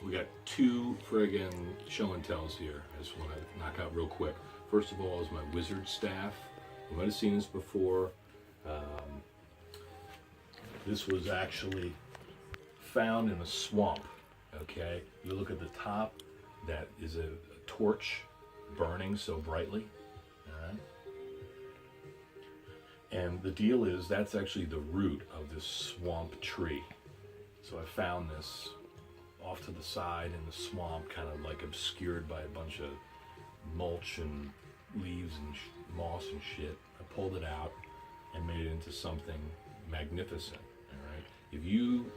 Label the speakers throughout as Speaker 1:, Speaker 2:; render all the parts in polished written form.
Speaker 1: We got two friggin' show and tells here. I just want to knock out real quick. First of all is my wizard staff. You might have seen this before. This was actually found in a swamp. Okay, you look at the top. That is a torch burning so brightly. All right. And the deal is that's actually the root of this swamp tree. So I found this off to the side in the swamp, kind of like obscured by a bunch of mulch and leaves and moss and shit. I pulled it out and made it into something magnificent. All right. If you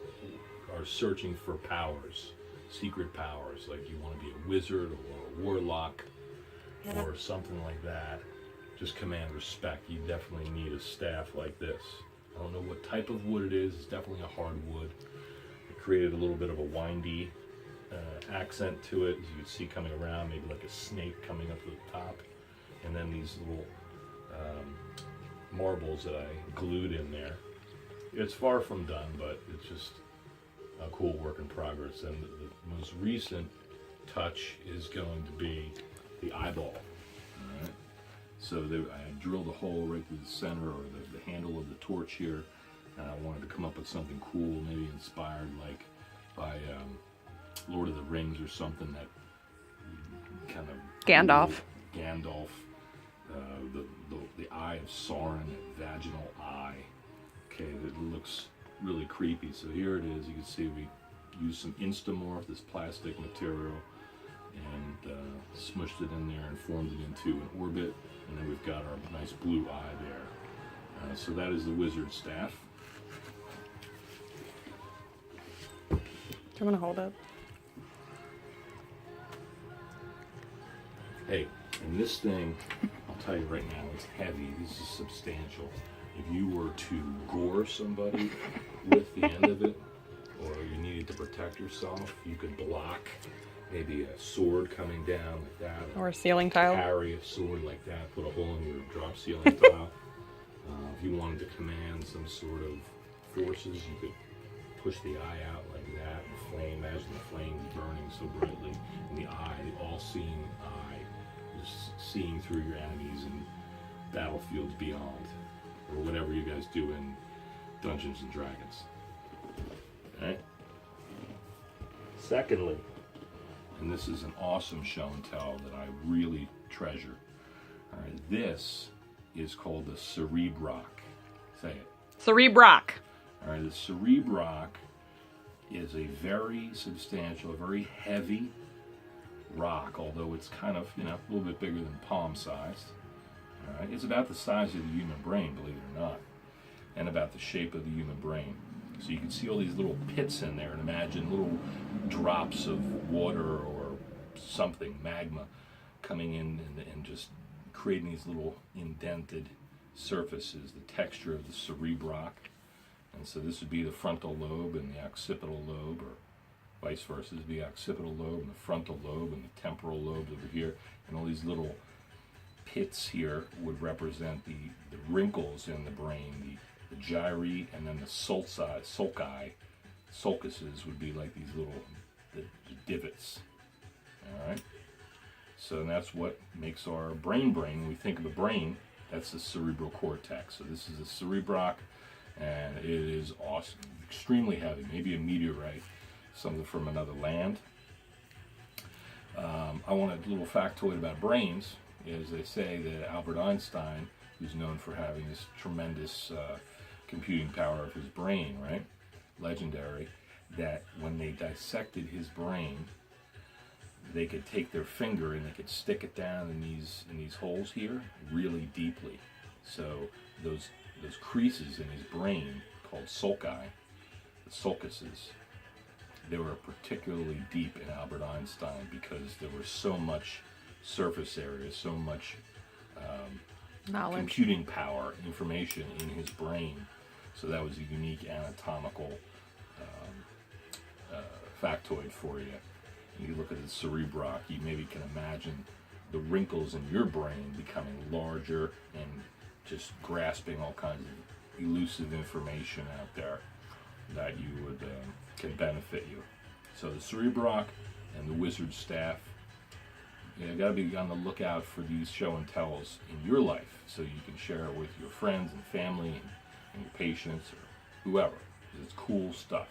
Speaker 1: are searching for powers, secret powers, like you want to be a wizard or a warlock or something like that, just command respect. You definitely need a staff like this. I don't know what type of wood it is. It's definitely a hard wood. It created a little bit of a windy accent to it, as you can see coming around, maybe like a snake coming up to the top. And then these little marbles that I glued in there. It's far from done, but it's just a cool work in progress. And the most recent touch is going to be the eyeball. All right. So I drilled a hole right through the center, or the handle of the torch here, and I wanted to come up with something cool, maybe inspired like by Lord of the Rings or something, that kind of
Speaker 2: Gandalf.
Speaker 1: Gandalf, the eye of Sauron, that vaginal eye. Okay, that looks really creepy. So here it is. You can see we used some Instamorph, this plastic material, and smushed it in there and formed it into an orbit. And then we've got our nice blue eye there. So that is the wizard staff.
Speaker 2: Do you want to hold it?
Speaker 1: Hey, and this thing, I'll tell you right now, it's heavy. This is substantial. If you were to gore somebody with the end of it, or you needed to protect yourself, you could block maybe a sword coming down like that.
Speaker 2: Or a ceiling tile.
Speaker 1: Carry a sword like that, put a hole in your drop ceiling tile. If you wanted to command some sort of forces, you could push the eye out like that. The flame, imagine the flame burning so brightly, and the eye, the all-seeing eye, just seeing through your enemies and battlefields beyond, or whatever you guys do in Dungeons and Dragons. Alright? Secondly, and this is an awesome show and tell that I really treasure. Alright, this is called the Cereb-rock. Say it.
Speaker 2: Cereb-rock.
Speaker 1: Alright, the Cereb-rock is a very substantial, very heavy rock, although it's kind of, a little bit bigger than palm sized. Alright, it's about the size of the human brain, believe it or not, and about the shape of the human brain. So you can see all these little pits in there, and imagine little drops of water or something, magma, coming in and just creating these little indented surfaces, the texture of the Cereb-rock. And so this would be the frontal lobe and the occipital lobe, or vice versa. This would be the occipital lobe and the frontal lobe and the temporal lobe over here. And all these little pits here would represent the wrinkles in the brain, the gyri, and then the sulci, sulcuses would be like these little the divots. All right. So that's what makes our brain. When we think of the brain, that's the cerebral cortex. So this is a Cereb-rock, and it is awesome, extremely heavy, maybe a meteorite, something from another land. I want a little factoid about brains. Is they say that Albert Einstein, who's known for having this tremendous computing power of his brain, right? Legendary, that when they dissected his brain, they could take their finger and they could stick it down in these holes here really deeply. So those creases in his brain, called sulci, the sulcuses, they were particularly deep in Albert Einstein because there was so much surface area, so much
Speaker 2: knowledge,
Speaker 1: computing power, information in his brain. So that was a unique anatomical factoid for you. You look at the Cereb-rock, you maybe can imagine the wrinkles in your brain becoming larger and just grasping all kinds of elusive information out there that you would can benefit you. So the Cereb-rock and the wizard staff. You got to be on the lookout for these show and tells in your life, so you can share it with your friends and family and your patients or whoever. 'Cause it's cool stuff.